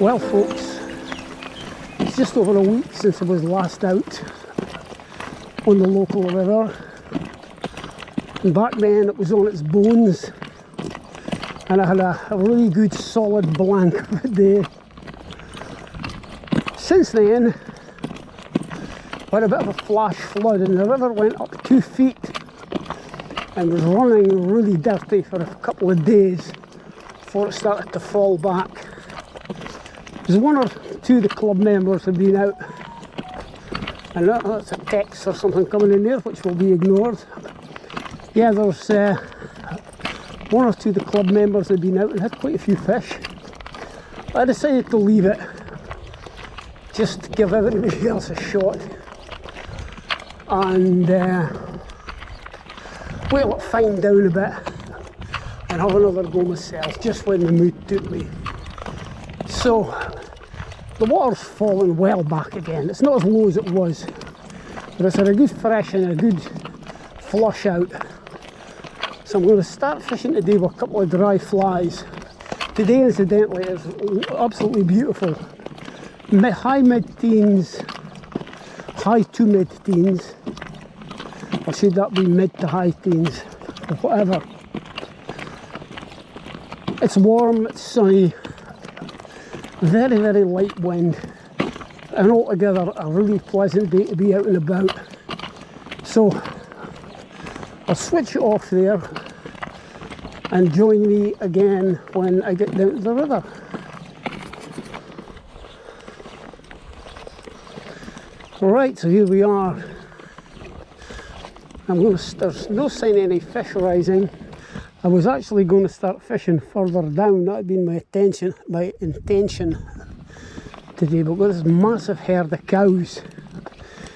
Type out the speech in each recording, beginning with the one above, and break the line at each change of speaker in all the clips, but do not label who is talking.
Well folks, it's just over a week since I was last out on the local river, and back then it was on its bones and I had a really good solid blank of a day. Since then I had a bit of a flash flood and the river went up 2 feet and was running really dirty for a couple of days before it started to fall back. There's one or two of the club members have been out, and that's a text or something coming in there which will be ignored. Yeah, there's one or two of the club members have been out and had quite a few fish. I decided to leave it, just to give everybody else a shot, and wait till it fine down a bit and have another go myself, just when the mood took me. So the water's fallen well back again. It's not as low as it was, but it's had a good fresh and a good flush out. So I'm going to start fishing today with a couple of dry flies. Today, incidentally, is absolutely beautiful. High mid-teens, high to mid-teens, or should that be mid to high teens, or whatever. It's warm, it's sunny, very, very light wind, and altogether a really pleasant day to be out and about. So I'll switch it off there and join me again when I get down to the river. Right, so here we are. There's no sign of any fish rising. I was actually going to start fishing further down. That had been my intention today, but we've got this massive herd of cows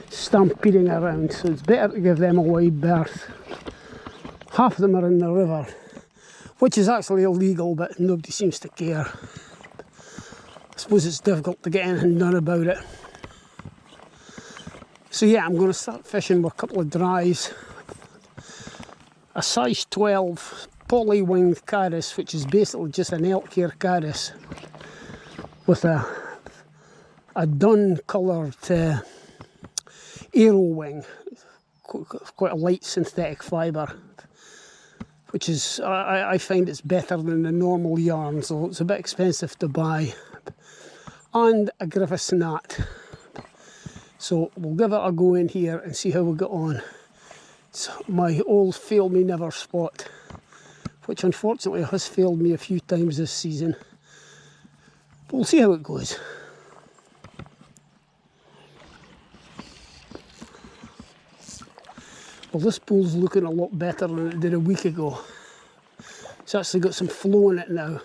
stampeding around, so it's better to give them a wide berth. Half of them are in the river, which is actually illegal, but nobody seems to care. I suppose it's difficult to get anything done about it. So yeah, I'm going to start fishing with a couple of dries. A size 12 poly-winged caddis, which is basically just an elk hair caddis with a dun-coloured arrow wing, quite a light synthetic fibre, which is, I find it's better than the normal yarn, so it's a bit expensive to buy, and a Griffiths knot. So we'll give it a go in here and see how we get on. It's my old fail me never spot, which unfortunately has failed me a few times this season. But we'll see how it goes. Well, this pool's looking a lot better than it did a week ago. It's actually got some flow in it now.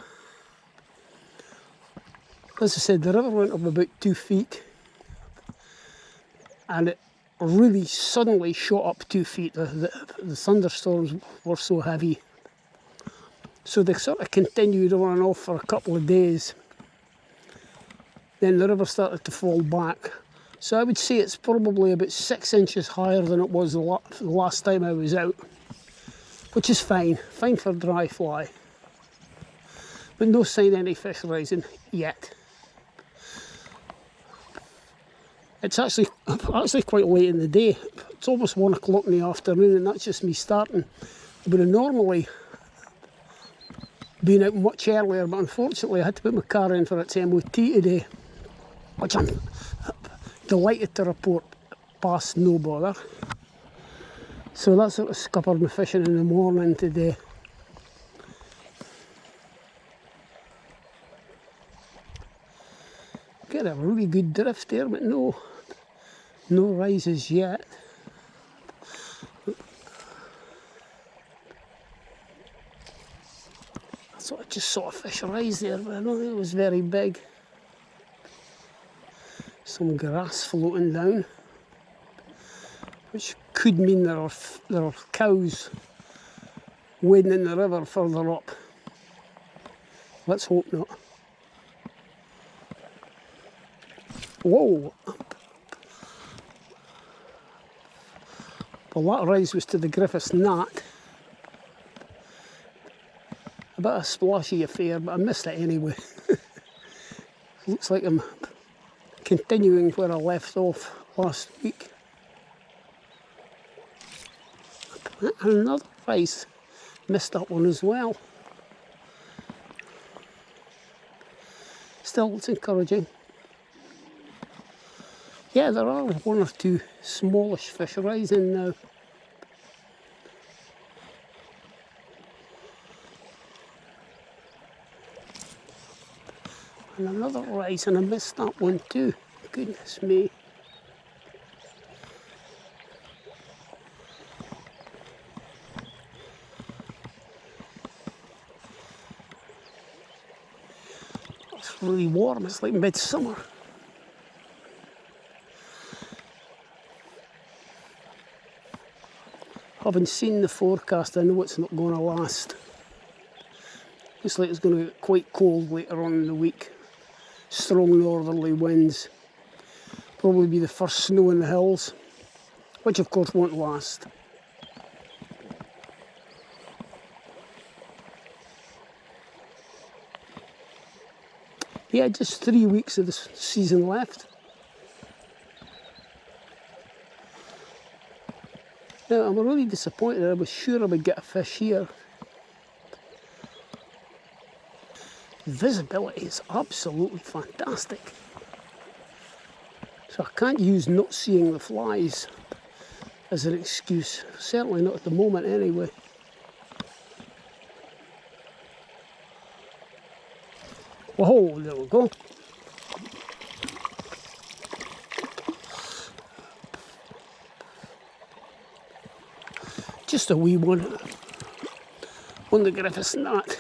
As I said, the river went up about 2 feet, and it really suddenly shot up 2 feet. The thunderstorms were so heavy. So they sort of continued on and off for a couple of days. Then the river started to fall back. So I would say it's probably about 6 inches higher than it was the last time I was out, which is fine for dry fly. But no sign of any fish rising yet. It's actually quite late in the day. It's almost 1 o'clock in the afternoon, and that's just me starting. I would have normally been out much earlier, but unfortunately I had to put my car in for its MOT today, which I'm delighted to report passed no bother. So that sort of scuppered my fishing in the morning today. Get a really good drift there, but no rises yet. I just saw a fish rise there, but I don't think it was very big. Some grass floating down, which could mean there are cows wading in the river further up. Let's hope not. Whoa! Well, that rise was to the Griffiths knot. A bit of a splashy affair, but I missed it anyway. Looks like I'm continuing where I left off last week. And another rise. Missed that one as well. Still, it's encouraging. Yeah, there are one or two smallish fish rising now. And another rise, and I missed that one too. Goodness me. It's really warm, it's like midsummer. Having seen the forecast, I know it's not going to last. Looks like it's going to get quite cold later on in the week. Strong northerly winds. Probably be the first snow in the hills, which of course won't last. Yeah, just 3 weeks of the season left. Now, I'm really disappointed. I was sure I would get a fish here. Visibility is absolutely fantastic. So I can't use not seeing the flies as an excuse. Certainly not at the moment anyway. Whoa, there we go. Just a wee one on the Griffiths knot.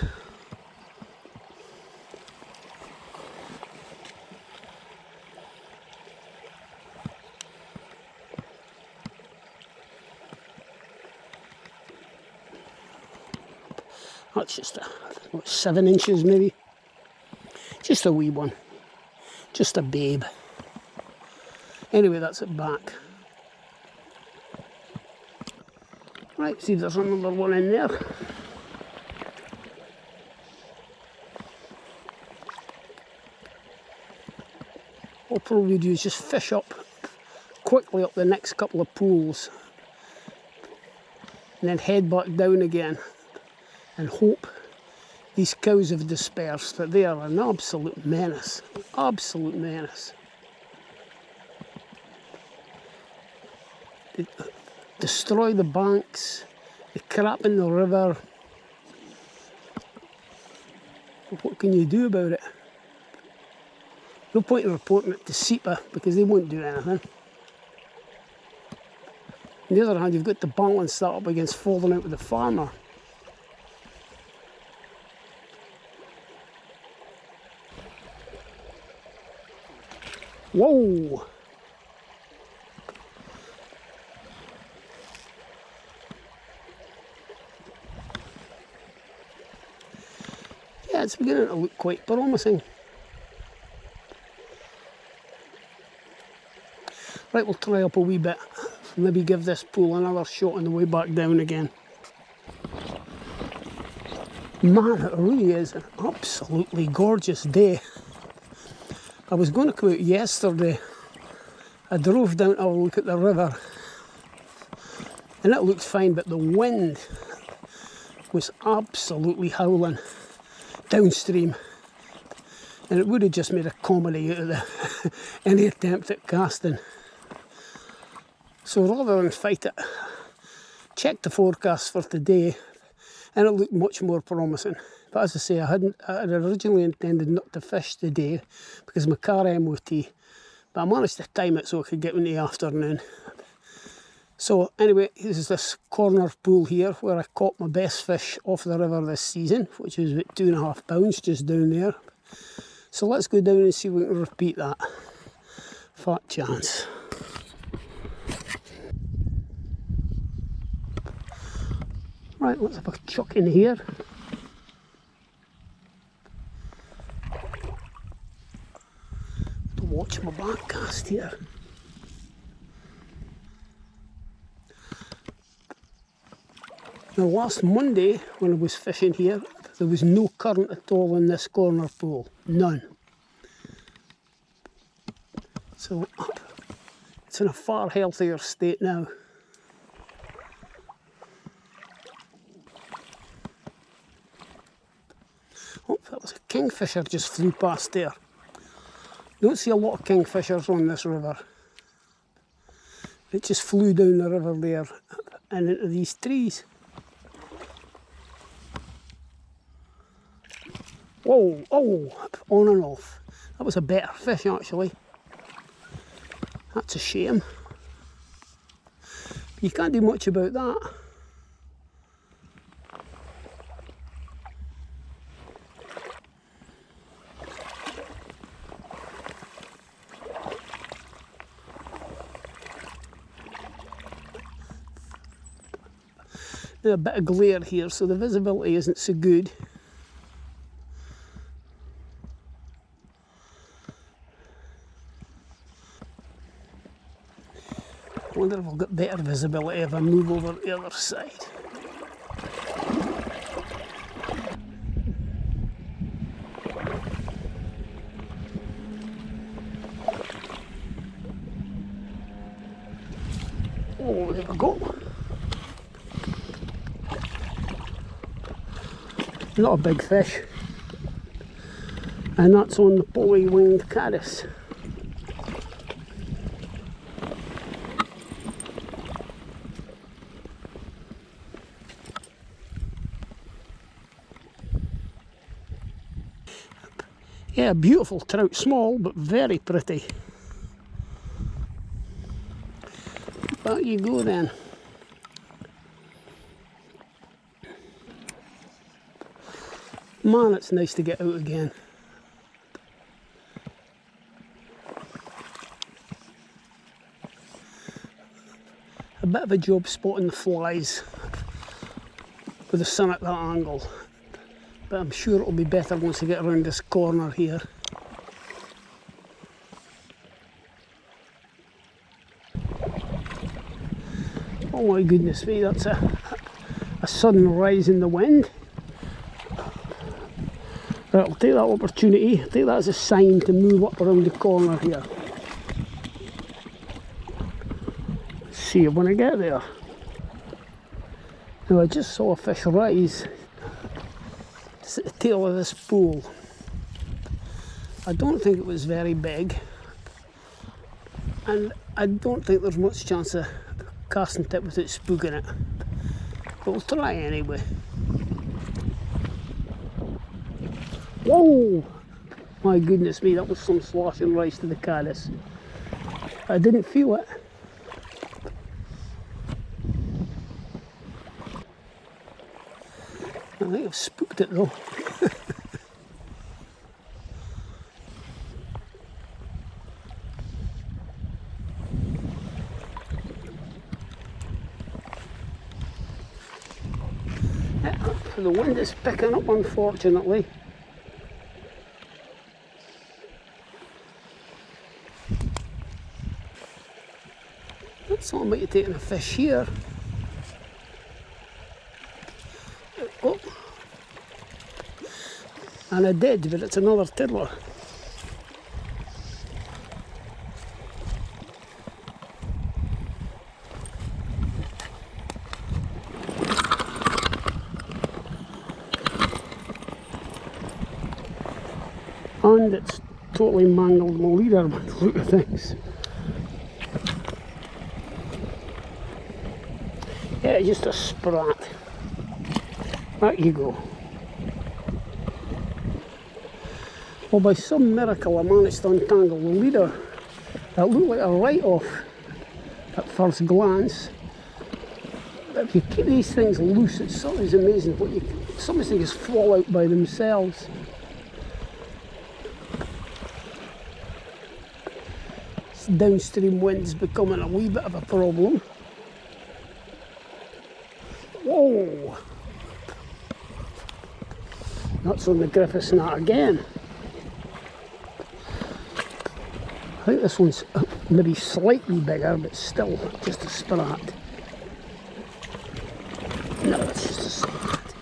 That's just what, 7 inches maybe. Just a wee one. Just a babe. Anyway, that's it back. Right, see if there's another one in there. What I'll probably do is just fish up quickly up the next couple of pools and then head back down again and hope these cows have dispersed, but they are an absolute menace. Absolute menace. They destroy the banks, they crap in the river. What can you do about it? No point in reporting it to SEPA because they won't do anything. On the other hand, you've got to balance that up against falling out with the farmer. Whoa! Yeah, it's beginning to look quite promising. Right, we'll try up a wee bit. Maybe give this pool another shot on the way back down again. Man, it really is an absolutely gorgeous day. I was going to come out yesterday. I drove down to have a look at the river and it looked fine, but the wind was absolutely howling downstream, and it would have just made a comedy out of any attempt at casting. So rather than fight it, checked the forecast for today and it looked much more promising. But as I say, I had originally intended not to fish today because of my car MOT, but I managed to time it so I could get in the afternoon. So anyway, this is this corner pool here where I caught my best fish off the river this season, which was about 2.5 pounds just down there. So let's go down and see if we can repeat that. Fat chance. Right, let's have a chuck in here. To watch my back cast here. Now last Monday when I was fishing here, there was no current at all in this corner pool, none. So it's in a far healthier state now. Oh, that was a kingfisher just flew past there. Don't see a lot of kingfishers on this river. It just flew down the river there and into these trees. Whoa, oh, on and off. That was a better fish actually. That's a shame. You can't do much about that. A bit of glare here, so the visibility isn't so good. I wonder if I'll get better visibility if I move over to the other side. Oh, there we go. Not a big fish. And that's on the poly-winged caddis. Yeah, beautiful trout, small but very pretty. Back you go then. Man, it's nice to get out again. A bit of a job spotting the flies with the sun at that angle. But I'm sure it'll be better once I get around this corner here. Oh my goodness me, that's a sudden rise in the wind. Right, I'll take that opportunity, take that as a sign to move up around the corner here. See it when I get there. Now I just saw a fish rise just at the tail of this pool. I don't think it was very big, and I don't think there's much chance of casting it without spooking it, but we'll try anyway. Whoa! My goodness me, that was some sloshing rise to the caddis. I didn't feel it. I think I've spooked it though. The wind is picking up, unfortunately. That's not about you taking a fish here. Oh. And I did, but it's another tiddler. And it's totally mangled my leader by the look of things. Yeah, just a sprat. There you go. Well, by some miracle I managed to untangle the leader. That looked like a write-off at first glance. But if you keep these things loose, it's always amazing what some of these things fall out by themselves. This downstream wind's becoming a wee bit of a problem. Whoa! That's on the Griffiths net again. I think this one's maybe slightly bigger, but still just a sprat. No, it's just a sprat.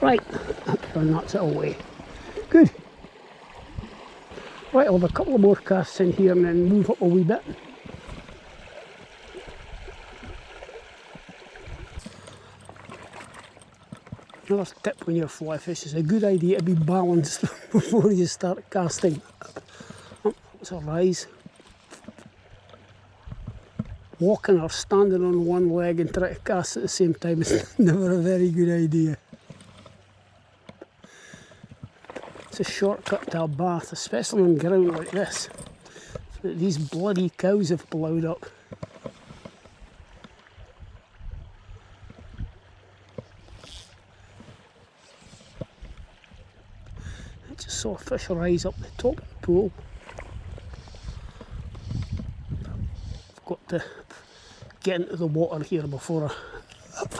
Right, and that's it away. Good. Right, I'll have a couple of more casts in here and then move up a wee bit. Another tip when you're fly fishing, it's a good idea to be balanced before you start casting. Oh, it's a rise. Walking or standing on one leg and trying to cast at the same time is never a very good idea. It's a shortcut to a bath, especially on ground like this that these bloody cows have ploughed up. I just saw a fish rise up the top of the pool. I've got to get into the water here before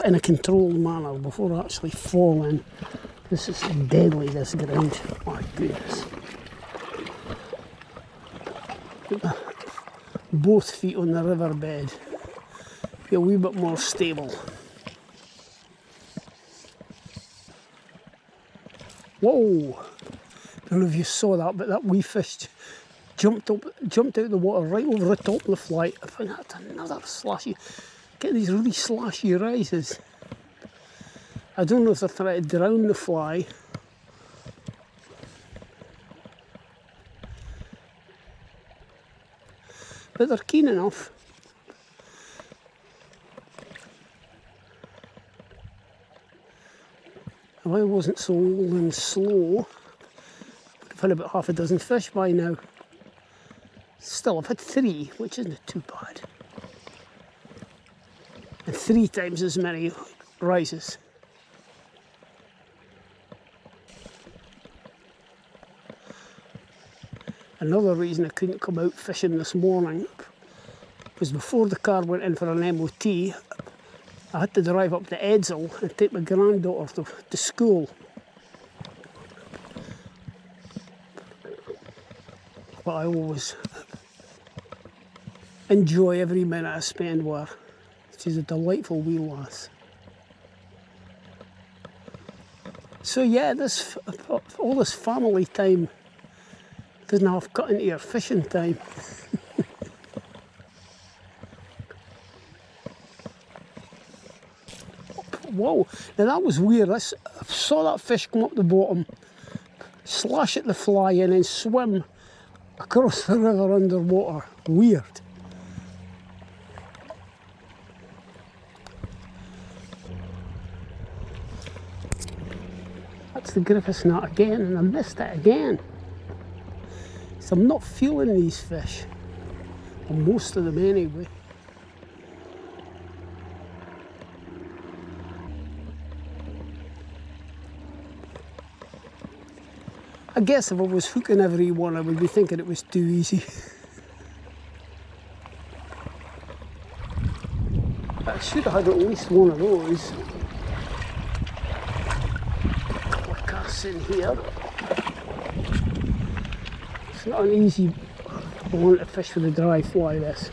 in a controlled manner before I actually fall in. This is deadly, this ground. My goodness. Both feet on the riverbed. Be a wee bit more stable. Whoa! I don't know if you saw that, but that wee fish jumped out of the water right over the top of the fly. I think that's another slashy. Get these really slashy rises. I don't know if they're trying to drown the fly. But they're keen enough. If I wasn't so old and slow, I'd have had about half a dozen fish by now. Still, I've had 3, which isn't too bad. And 3 times as many rises. Another reason I couldn't come out fishing this morning was before the car went in for an MOT, I had to drive up to Edsall and take my granddaughter to school. But I always enjoy every minute I spend with her. She's a delightful wee lass. So yeah, all this family time doesn't have cut into your fishing time. Whoa, now that was weird. I saw that fish come up the bottom, slash at the fly and then swim across the river underwater. Weird. That's the Griffiths knot again, and I missed it again. So I'm not feeling these fish, or most of them anyway. I guess if I was hooking every one, I would be thinking it was too easy. I should have had at least one of those. A couple of casts in here. It's not an easy one to fish with a dry fly, this.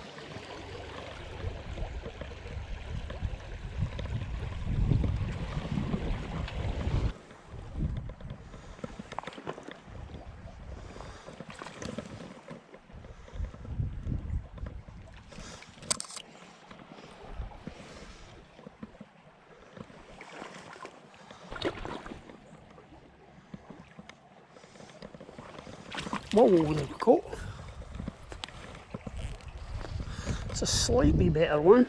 Whoa, there we go. It's a slightly better one.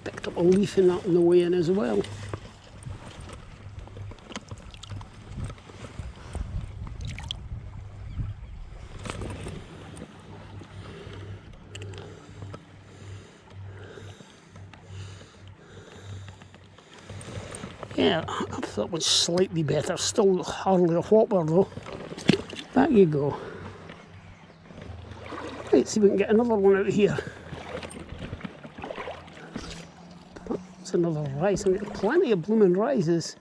Picked up a leaf in that on the way in as well. Yeah, I thought that was slightly better. Still hardly a whopper though. Back you go. Let's see if we can get another one out of here. That's another rise. I'm getting plenty of blooming rises.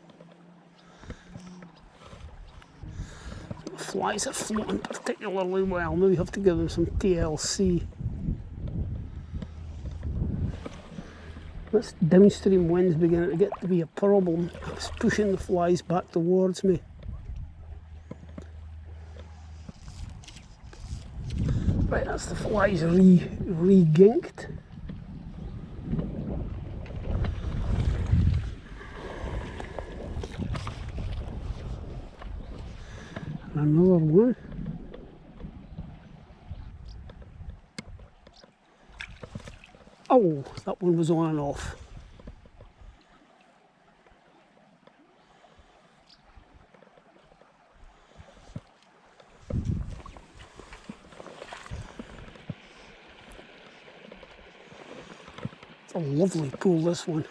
flies are floating particularly well. Maybe have to give them some TLC. This downstream wind's beginning to get to be a problem. It's pushing the flies back towards me. Right, that's the flies re-ginked. And another one. Oh, that one was on and off. It's a lovely pool, this one.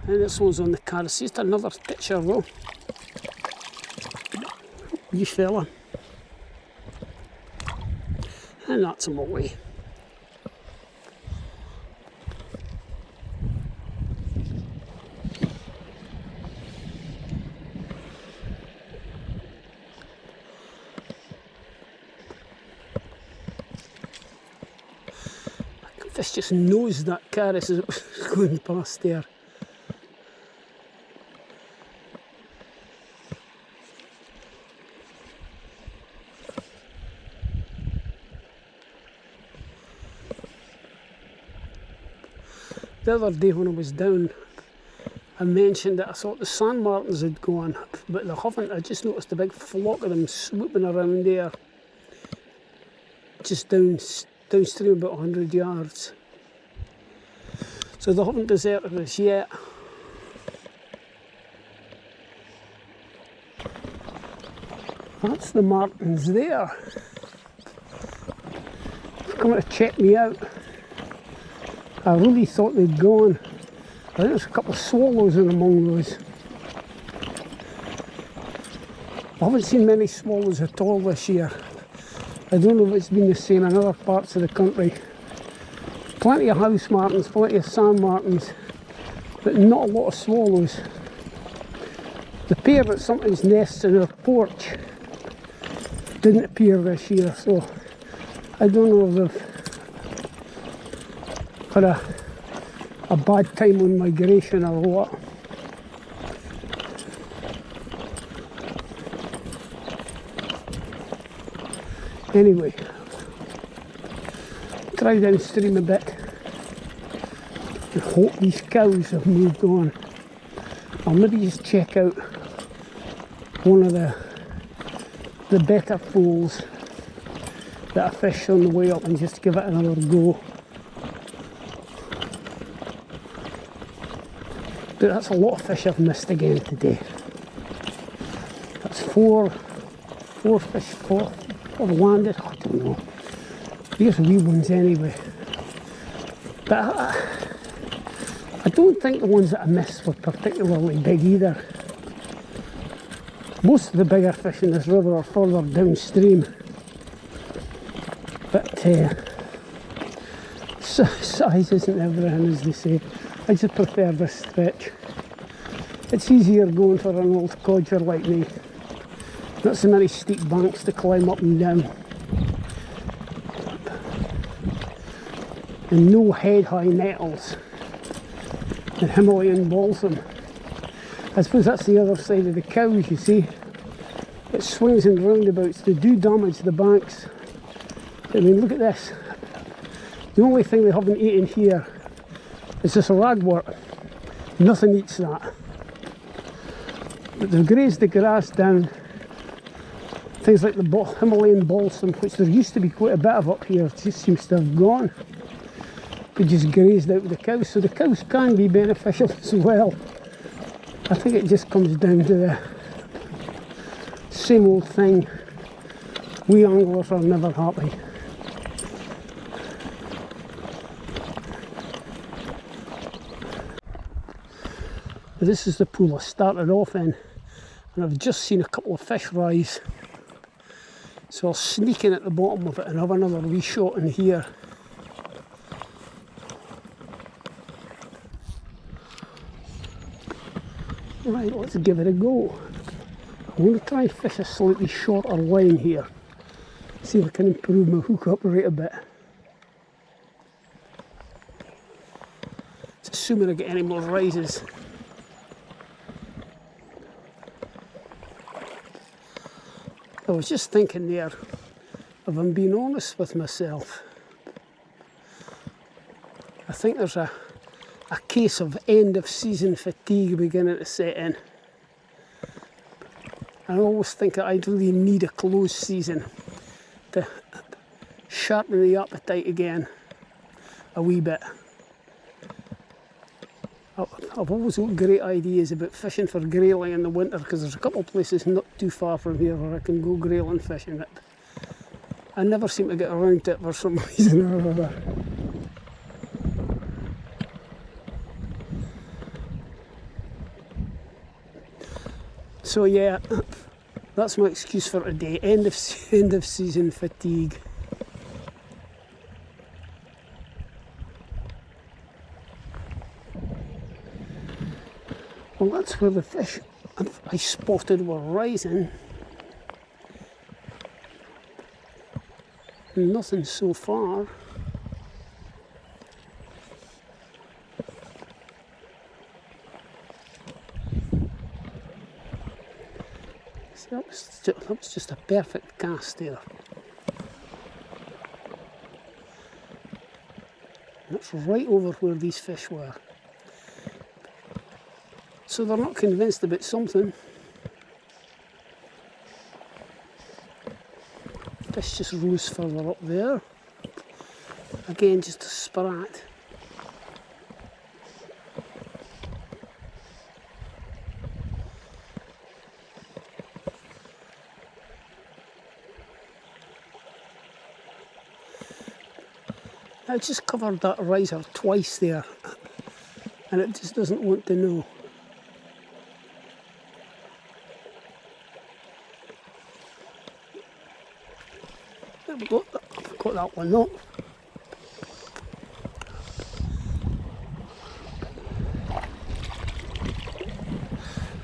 And this one's on the car. It's just another picture though. Wee fella. And that's him away. This just nosed that caddis as it was going past there. The other day when I was down, I mentioned that I thought the sand martins had gone, but they haven't. I just noticed a big flock of them swooping around there, just downstream about 100 yards. So they haven't deserted us yet. That's the martins there. They've come to check me out. I really thought they'd gone. I think there's a couple of swallows in among those. I haven't seen many swallows at all this year. I don't know if it's been the same in other parts of the country. Plenty of house martins, plenty of sand martins, but not a lot of swallows. The pair that sometimes nests in our porch didn't appear this year, so I don't know if they've had a bad time on migration or what. Anyway, try downstream a bit and hope these cows have moved on. I'll maybe just check out one of the better pools that I fished on the way up and just give it another go. But that's a lot of fish I've missed again today. That's four fish have landed. I don't know. These are wee ones anyway. But I don't think the ones that I missed were particularly big either. Most of the bigger fish in this river are further downstream. But size isn't everything, as they say. I just prefer this stretch. It's easier going for an old codger like me. Not so many steep banks to climb up and down. And no head-high nettles. And Himalayan balsam. I suppose that's the other side of the cows, you see. It swings in roundabouts to do damage to the banks. I mean, look at this. The only thing they haven't eaten here is this ragwort. Nothing eats that. But they've grazed the grass down. Things like the Himalayan balsam, which there used to be quite a bit of up here, just seems to have gone. They just grazed out with the cows, so the cows can be beneficial as well. I think it just comes down to the same old thing. We anglers are never happy. This is the pool I started off in, and I've just seen a couple of fish rise. So I'll sneak in at the bottom of it and have another wee shot in here. Right, let's give it a go. I'm going to try and fish a slightly shorter line here. See if I can improve my hook up rate a bit. It's assuming I get any more rises. I was just thinking there, if I'm being honest with myself, I think there's a case of end of season fatigue beginning to set in. I always think that I'd really need a closed season to sharpen the appetite again a wee bit. I've always got great ideas about fishing for grayling in the winter, because there's a couple of places not too far from here where I can go grayling fishing it. I never seem to get around to it for some reason or other. So yeah, that's my excuse for today. End of season fatigue. Well, that's where the fish I spotted were rising. Nothing so far. See, that was just a perfect cast there. That's right over where these fish were. So they're not convinced about something. Fish just rose further up there. Again, just a sprat. I just covered that riser twice there, and it just doesn't want to know. I've got that one up.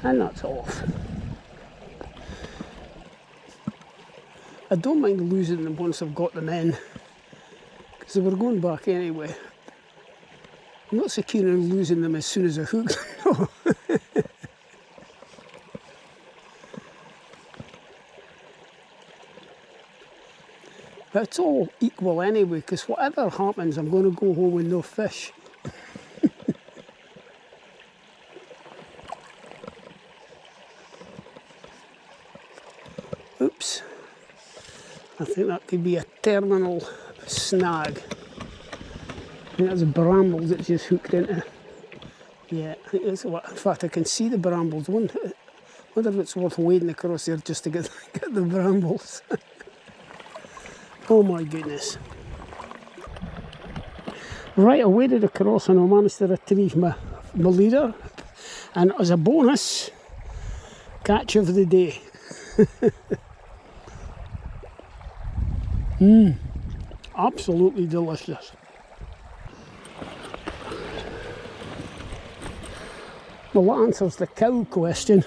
And that's off. I don't mind losing them once I've got them in, because they were going back anyway. I'm not so keen on losing them as soon as I hook them. But it's all equal anyway, because whatever happens, I'm going to go home with no fish. Oops. I think that could be a terminal snag. I think that's a bramble that's just hooked into. Yeah, I think that's what. In fact, I can see the brambles. Wonder if it's worth wading across there just to get the brambles. Oh my goodness. Right, I waded across and I managed to retrieve my leader. And as a bonus, catch of the day. Absolutely delicious. Well, that answers the cow question.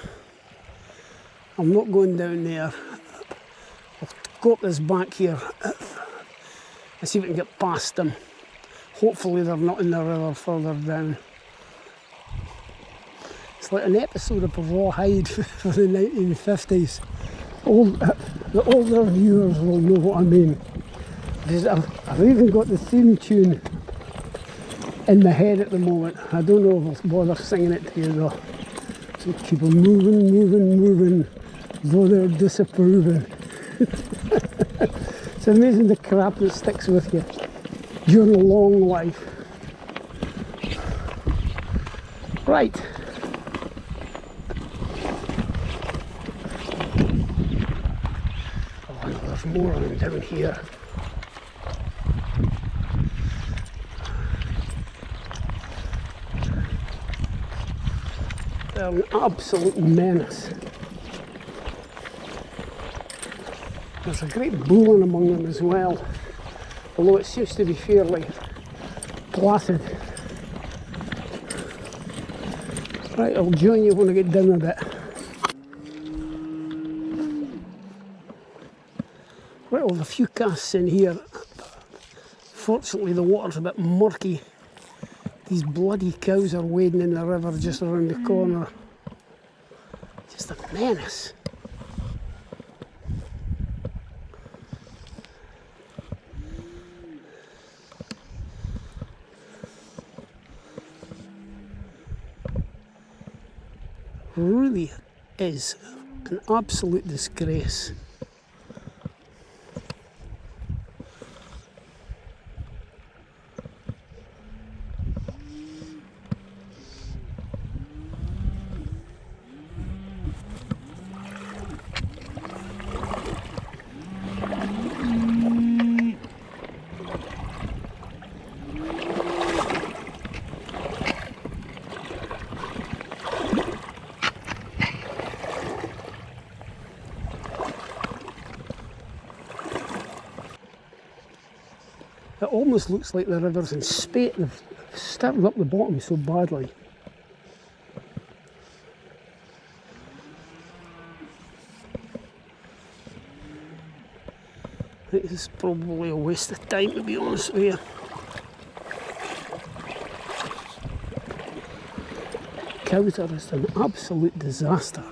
I'm not going down there. I'll go up this bank here and see if we can get past them. Hopefully they're not in the river further down. It's like an episode of Rawhide for the 1950s. The older viewers will know what I mean. I've even got the theme tune in my head at the moment. I don't know if I'll bother singing it to you though. So keep on moving, moving, moving, though they're disapproving. It's amazing the crap that sticks with you during a long life. Right. Oh no, there's more of them down here. They're an absolute menace. There's a great bowling among them as well, although it seems to be fairly placid. Right, I'll join you when I get down a bit. Right, well, a few casts in here. Fortunately, the water's a bit murky. These bloody cows are wading in the river just around the corner. Just a menace. Really is an absolute disgrace. It almost looks like the river's in spate. They've started up the bottom so badly. I think this is probably a waste of time, to be honest with you. Cows are just an absolute disaster.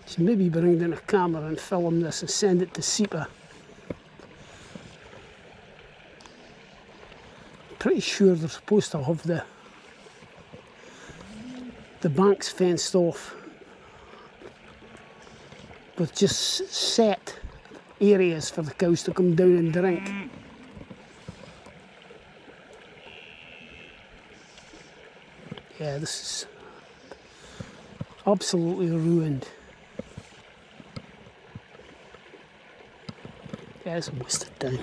Should maybe bring in a camera and film this and send it to SEPA. Pretty sure they're supposed to have the banks fenced off with just set areas for the cows to come down and drink. Yeah, this is absolutely ruined. Yeah, it's a waste of time.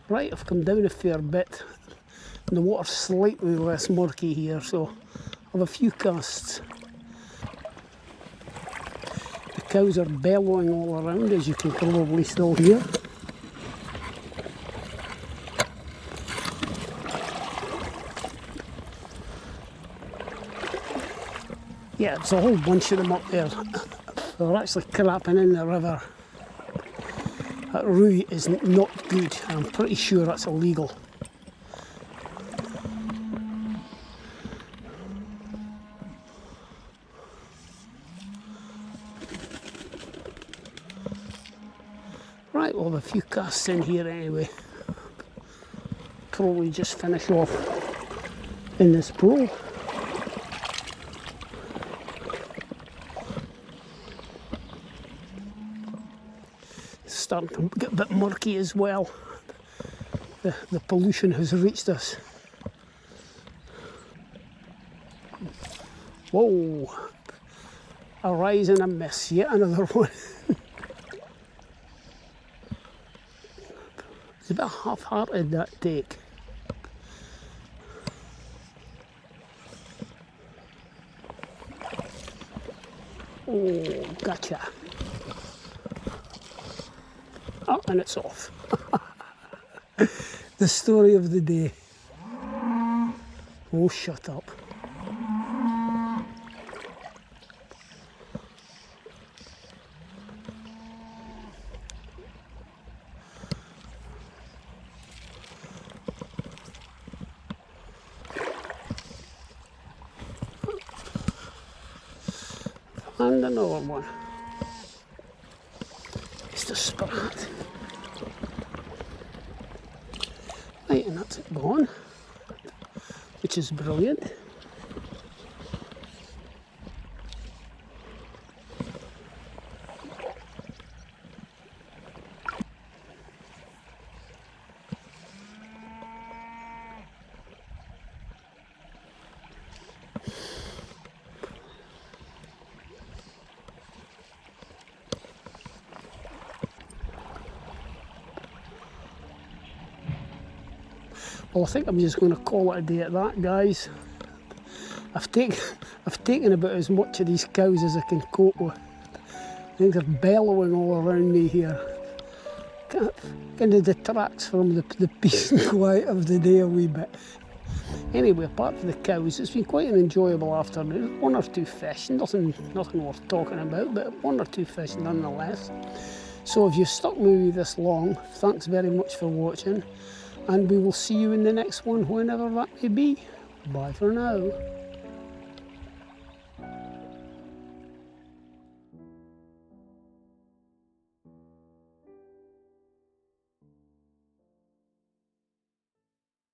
Right, I've come down a fair bit. And the water's slightly less murky here, so I have a few casts. The cows are bellowing all around, as you can probably still hear. Yeah, there's a whole bunch of them up there. They're actually crapping in the river. That really is not good. I'm pretty sure that's illegal. Right, we'll have a few casts in here anyway. Probably just finish off in this pool. It's starting to get a bit murky as well. The pollution has reached us. Whoa! A rise and a miss, yet another one. It's a bit half-hearted, that take. Oh, gotcha. Oh, and it's off. The story of the day. Oh, shut up. And another one. It's the sprat. Right, and that's it gone, which is brilliant. Well, I think I'm just going to call it a day at that, guys. I've taken about as much of these cows as I can cope with. Things are bellowing all around me here. Kind of detracts from the peace and quiet of the day a wee bit. Anyway, apart from the cows, it's been quite an enjoyable afternoon. 1 or 2 fish, nothing worth talking about, but 1 or 2 fish nonetheless. So if you've stuck with me this long, thanks very much for watching, and we will see you in the next one, whenever that may be. Bye for now.